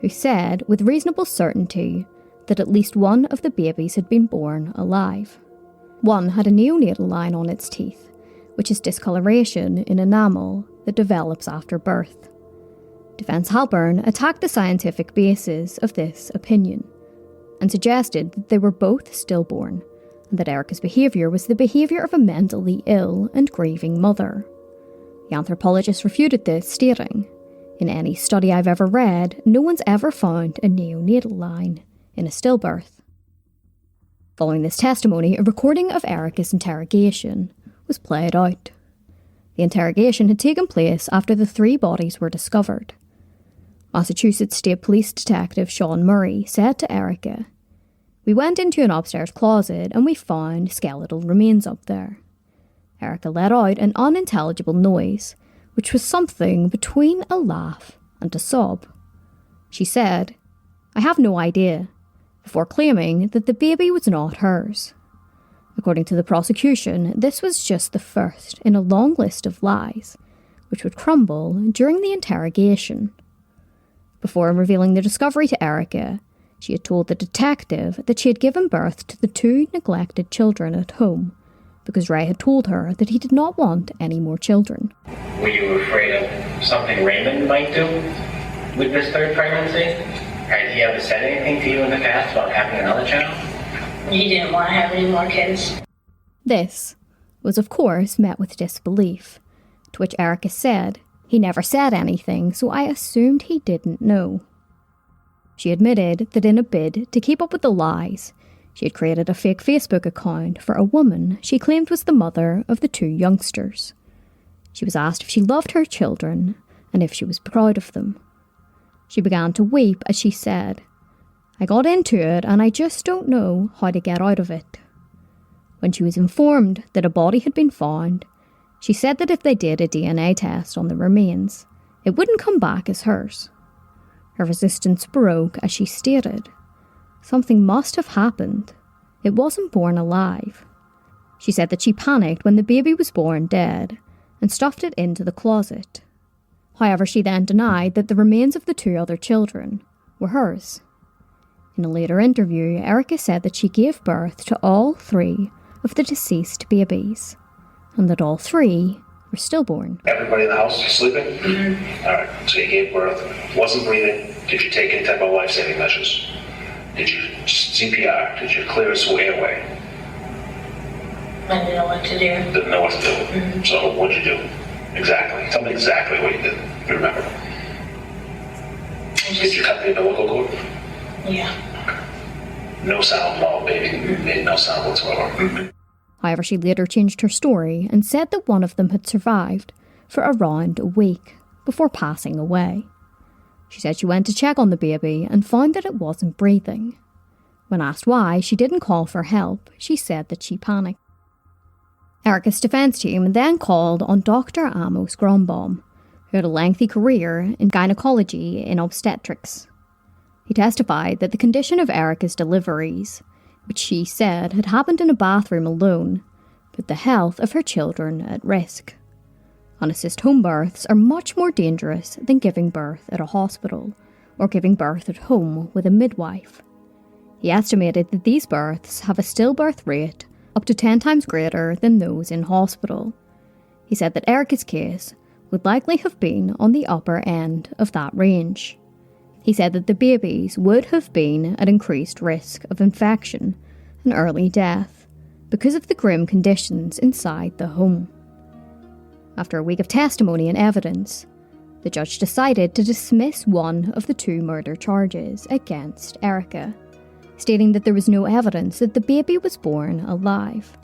who said with reasonable certainty that at least one of the babies had been born alive. One had a neonatal line on its teeth, which is discoloration in enamel that develops after birth. Defence Halpern attacked the scientific basis of this opinion, and suggested that they were both stillborn, and that Erika's behaviour was the behaviour of a mentally ill and grieving mother. The anthropologist refuted this, stating, "In any study I've ever read, no one's ever found a neonatal line in a stillbirth." Following this testimony, a recording of Erika's interrogation was played out. The interrogation had taken place after the 3 bodies were discovered. Massachusetts State Police Detective Sean Murray said to Erika, "We went into an upstairs closet and we found skeletal remains up there." Erika let out an unintelligible noise, which was something between a laugh and a sob. She said, "I have no idea," before claiming that the baby was not hers. According to the prosecution, this was just the first in a long list of lies, which would crumble during the interrogation. Before revealing the discovery to Erika, she had told the detective that she had given birth to the 2 neglected children at home, because Ray had told her that he did not want any more children. Were you afraid of something Raymond might do with this 3rd pregnancy? Had he ever said anything to you in the past about having another child? He didn't want to have any more kids. This was, of course, met with disbelief, to which Erika said, "He never said anything, so I assumed he didn't know." She admitted that in a bid to keep up with the lies, she had created a fake Facebook account for a woman she claimed was the mother of the 2 youngsters. She was asked if she loved her children and if she was proud of them. She began to weep as she said, "I got into it and I just don't know how to get out of it." When she was informed that a body had been found, she said that if they did a DNA test on the remains, it wouldn't come back as hers. Her resistance broke as she stated, "Something must have happened. It wasn't born alive." She said that she panicked when the baby was born dead and stuffed it into the closet. However, she then denied that the remains of the 2 other children were hers. In a later interview, Erika said that she gave birth to all 3 of the deceased babies, and that all 3 were stillborn. Everybody in the house sleeping? Mm-hmm. All right, so you gave birth, wasn't breathing. Did you take any type of life-saving measures? Did you CPR? Did you clear his airway? I didn't know what to do. Didn't know what to do. Mm-hmm. So what'd you do? Exactly. Tell me exactly what you did. You remember? Did you cut the umbilical cord? Yeah. No sound at all, baby. Made no sound whatsoever. However, she later changed her story and said that one of them had survived for around a week before passing away. She said she went to check on the baby and found that it wasn't breathing. When asked why she didn't call for help, she said that she panicked. Erika's defence team then called on Dr. Amos Grombaum, who had a lengthy career in gynecology and obstetrics. He testified that the condition of Erika's deliveries, which she said had happened in a bathroom alone, put the health of her children at risk. Unassisted home births are much more dangerous than giving birth at a hospital or giving birth at home with a midwife. He estimated that these births have a stillbirth rate up to 10 times greater than those in hospital. He said that Erika's case would likely have been on the upper end of that range. He said that the babies would have been at increased risk of infection and early death because of the grim conditions inside the home. After a week of testimony and evidence, the judge decided to dismiss one of the 2 murder charges against Erika, stating that there was no evidence that the baby was born alive,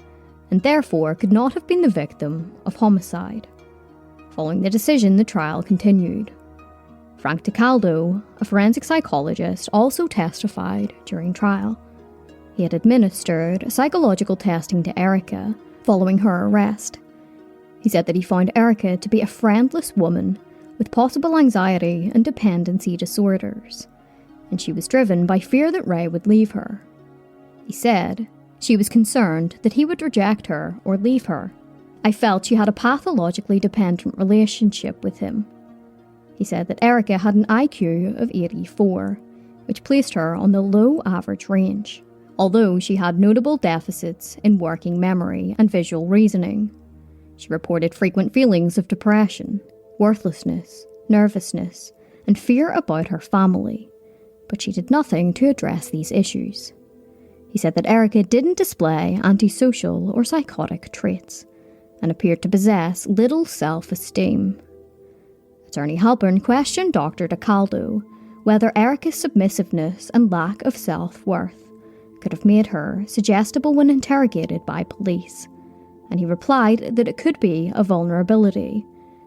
and therefore could not have been the victim of homicide. Following the decision, the trial continued. Frank DiCaldo, a forensic psychologist, also testified during trial. He had administered psychological testing to Erika following her arrest. He said that he found Erika to be a friendless woman with possible anxiety and dependency disorders, and she was driven by fear that Ray would leave her. He said she was concerned that he would reject her or leave her. "I felt she had a pathologically dependent relationship with him." He said that Erika had an IQ of 84, which placed her on the low average range, although she had notable deficits in working memory and visual reasoning. She reported frequent feelings of depression, worthlessness, nervousness, and fear about her family, but she did nothing to address these issues. He said that Erika didn't display antisocial or psychotic traits and appeared to possess little self-esteem. Attorney Halpern questioned Dr. DiCaldo whether Erika's submissiveness and lack of self-worth could have made her suggestible when interrogated by police, and he replied that it could be a vulnerability,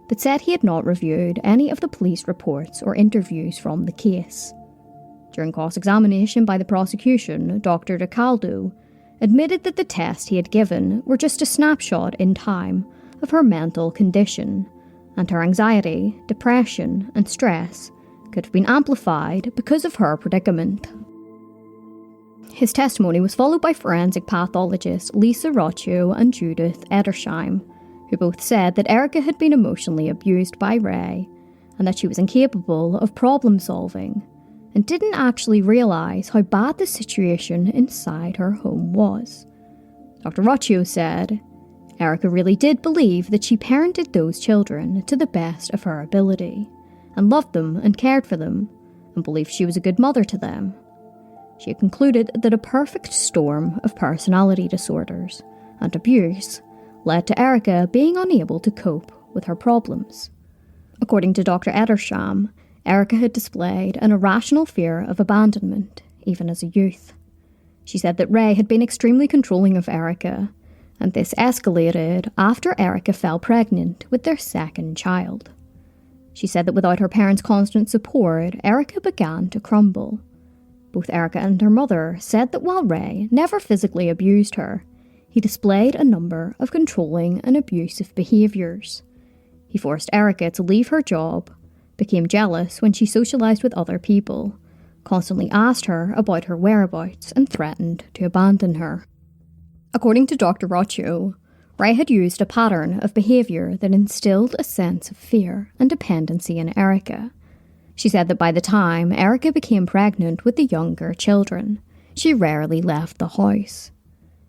but said he had not reviewed any of the police reports or interviews from the case. During cross-examination by the prosecution, Dr. DiCaldo admitted that the tests he had given were just a snapshot in time of her mental condition, and her anxiety, depression, and stress could have been amplified because of her predicament. His testimony was followed by forensic pathologists Lisa Roccio and Judith Edersheim, who both said that Erika had been emotionally abused by Ray and that she was incapable of problem solving, and didn't actually realise how bad the situation inside her home was. Dr. Roccio said, Erika really did believe that she parented those children to the best of her ability, and loved them and cared for them, and believed she was a good mother to them. She had concluded that a perfect storm of personality disorders and abuse led to Erika being unable to cope with her problems. According to Dr. Edersheim, Erika had displayed an irrational fear of abandonment, even as a youth. She said that Ray had been extremely controlling of Erika, and this escalated after Erika fell pregnant with their second child. She said that without her parents' constant support, Erika began to crumble. Both Erika and her mother said that while Ray never physically abused her, he displayed a number of controlling and abusive behaviours. He forced Erika to leave her job, became jealous when she socialised with other people, constantly asked her about her whereabouts, and threatened to abandon her. According to Dr. Roccio, Ray had used a pattern of behaviour that instilled a sense of fear and dependency in Erika. She said that by the time Erika became pregnant with the younger children, she rarely left the house.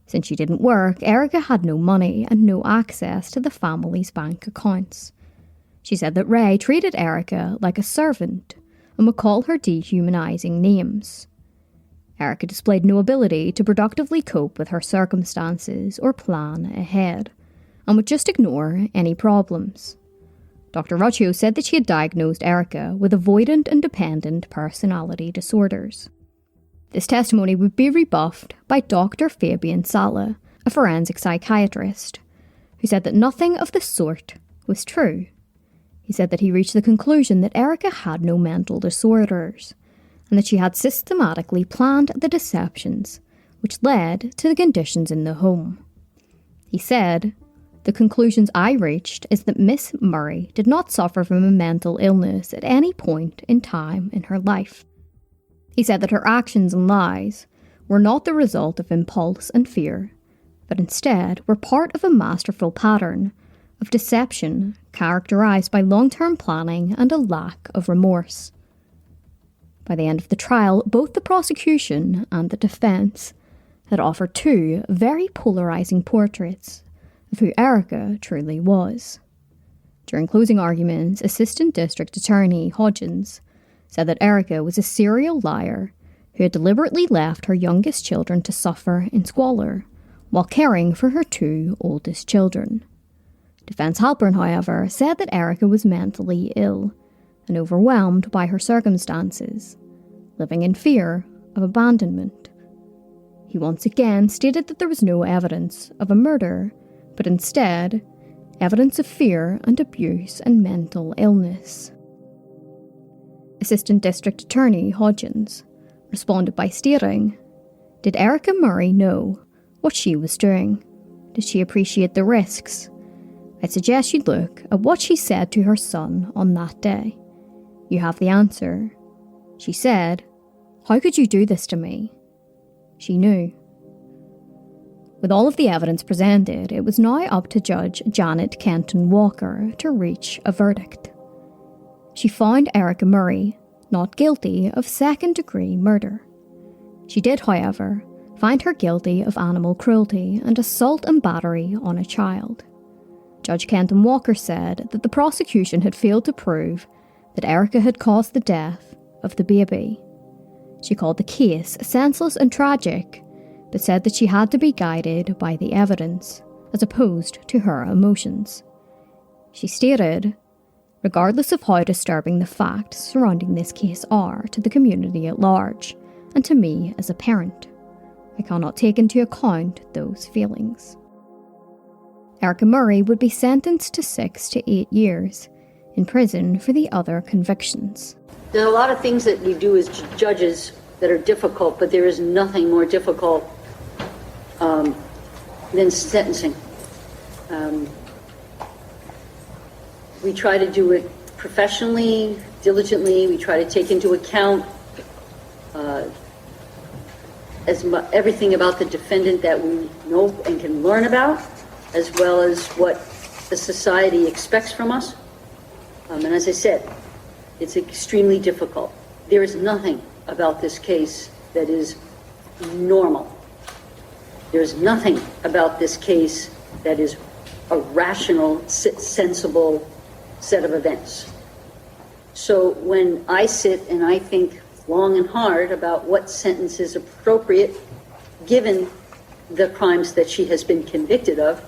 Since she didn't work, Erika had no money and no access to the family's bank accounts. She said that Ray treated Erika like a servant and would call her dehumanising names. Erika displayed no ability to productively cope with her circumstances or plan ahead, and would just ignore any problems. Dr. Roccio said that she had diagnosed Erika with avoidant and dependent personality disorders. This testimony would be rebuffed by Dr. Fabian Sala, a forensic psychiatrist, who said that nothing of the sort was true. He said that he reached the conclusion that Erika had no mental disorders, and that she had systematically planned the deceptions which led to the conditions in the home. He said, "The conclusions I reached is that Miss Murray did not suffer from a mental illness at any point in time in her life." He said that her actions and lies were not the result of impulse and fear, but instead were part of a masterful pattern of deception characterised by long-term planning and a lack of remorse. By the end of the trial, both the prosecution and the defence had offered two very polarising portraits of who Erika truly was. During closing arguments, Assistant District Attorney Hodgins said that Erika was a serial liar who had deliberately left her youngest children to suffer in squalor while caring for her two oldest children. Defence Halpern, however, said that Erika was mentally ill and overwhelmed by her circumstances, living in fear of abandonment. He once again stated that there was no evidence of a murder, but instead, evidence of fear and abuse and mental illness. Assistant District Attorney Hodgins responded by stating, "Did Erika Murray know what she was doing? Did she appreciate the risks? I'd suggest you look at what she said to her son on that day. You have the answer. She said, 'How could you do this to me?' She knew." With all of the evidence presented, it was now up to Judge Janet Kenton Walker to reach a verdict. She found Erika Murray not guilty of second-degree murder. She did, however, find her guilty of animal cruelty and assault and battery on a child. Judge Kenton Walker said that the prosecution had failed to prove that Erika had caused the death of the baby. She called the case senseless and tragic, but said that she had to be guided by the evidence, as opposed to her emotions. She stated, "Regardless of how disturbing the facts surrounding this case are to the community at large, and to me as a parent, I cannot take into account those feelings." Erika Murray would be sentenced to 6 to 8 years in prison for the other convictions. There are a lot of things that we do as judges that are difficult, but there is nothing more difficult than sentencing. We try to do it professionally, diligently. We try to take into account everything about the defendant that we know and can learn about, as well as what the society expects from us. And as I said, it's extremely difficult. There is nothing about this case that is normal. There's nothing about this case that is a rational, sensible set of events. So when I sit and I think long and hard about what sentence is appropriate, given the crimes that she has been convicted of,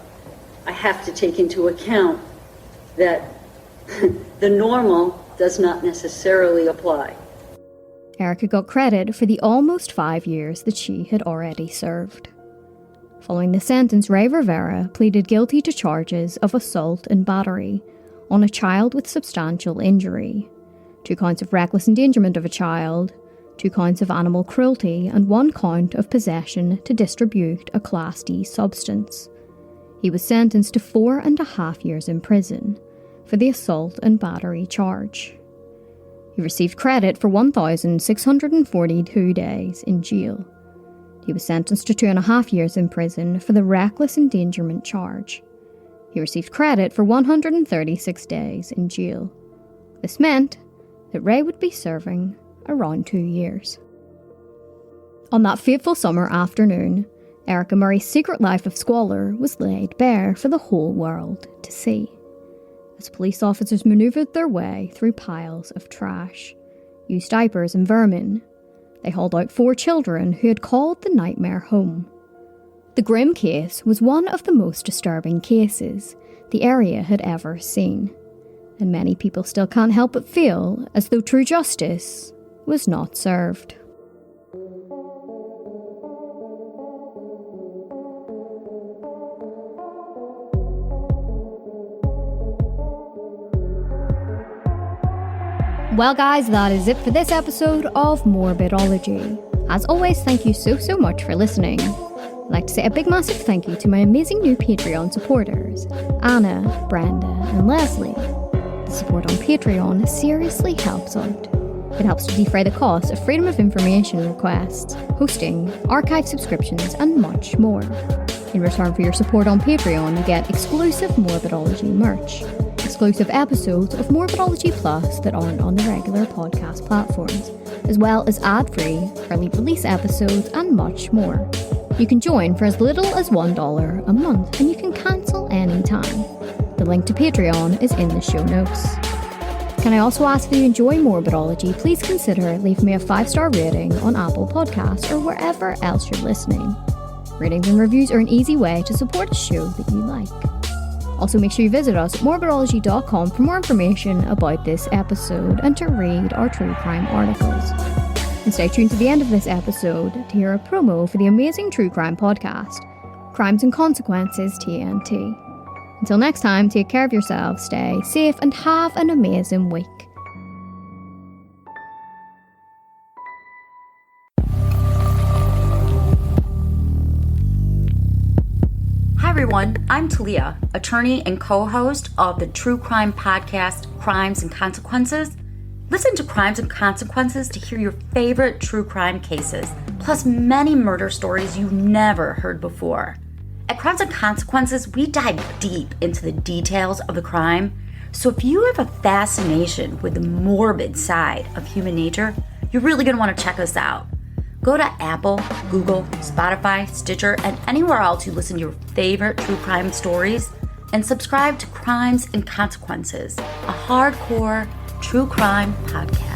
I have to take into account that the normal does not necessarily apply. Erika got credit for the almost 5 years that she had already served. Following the sentence, Ray Rivera pleaded guilty to charges of assault and battery on a child with substantial injury, 2 counts of reckless endangerment of a child, 2 counts of animal cruelty, and 1 count of possession to distribute a Class D substance. He was sentenced to 4.5 years in prison for the assault and battery charge. He received credit for 1,642 days in jail. He was sentenced to 2.5 years in prison for the reckless endangerment charge. He received credit for 136 days in jail. This meant that Ray would be serving around 2 years. On that fateful summer afternoon, Erika Murray's secret life of squalor was laid bare for the whole world to see. As police officers manoeuvred their way through piles of trash, used diapers and vermin, they hauled out 4 children who had called the nightmare home. The grim case was one of the most disturbing cases the area had ever seen, and many people still can't help but feel as though true justice was not served. Well guys, that is it for this episode of Morbidology. As always, thank you so much for listening. I'd like to say a big massive thank you to my amazing new Patreon supporters, Anna, Brenda and Leslie. The support on Patreon seriously helps out. It helps to defray the cost of freedom of information requests, hosting, archive subscriptions and much more. In return for your support on Patreon, you get exclusive Morbidology merch, exclusive episodes of Morbidology Plus that aren't on the regular podcast platforms, as well as ad-free, early release episodes and much more. You can join for as little as $1 a month, and you can cancel anytime. The link to Patreon is in the show notes. Can I also ask that you enjoy Morbidology, please consider leaving me a 5-star rating on Apple Podcasts or wherever else you're listening. Ratings and reviews are an easy way to support a show that you like. Also, make sure you visit us at morbidology.com for more information about this episode and to read our true crime articles. And stay tuned to the end of this episode to hear a promo for the amazing true crime podcast, Crimes and Consequences TNT. Until next time, take care of yourselves, stay safe, and have an amazing week. Hi everyone, I'm Talia, attorney and co-host of the true crime podcast, Crimes and Consequences. Listen to Crimes and Consequences to hear your favorite true crime cases, plus many murder stories you've never heard before. At Crimes and Consequences, we dive deep into the details of the crime, so if you have a fascination with the morbid side of human nature, you're really going to want to check us out. Go to Apple, Google, Spotify, Stitcher, and anywhere else you listen to your favorite true crime stories, and subscribe to Crimes and Consequences, a hardcore true crime podcast.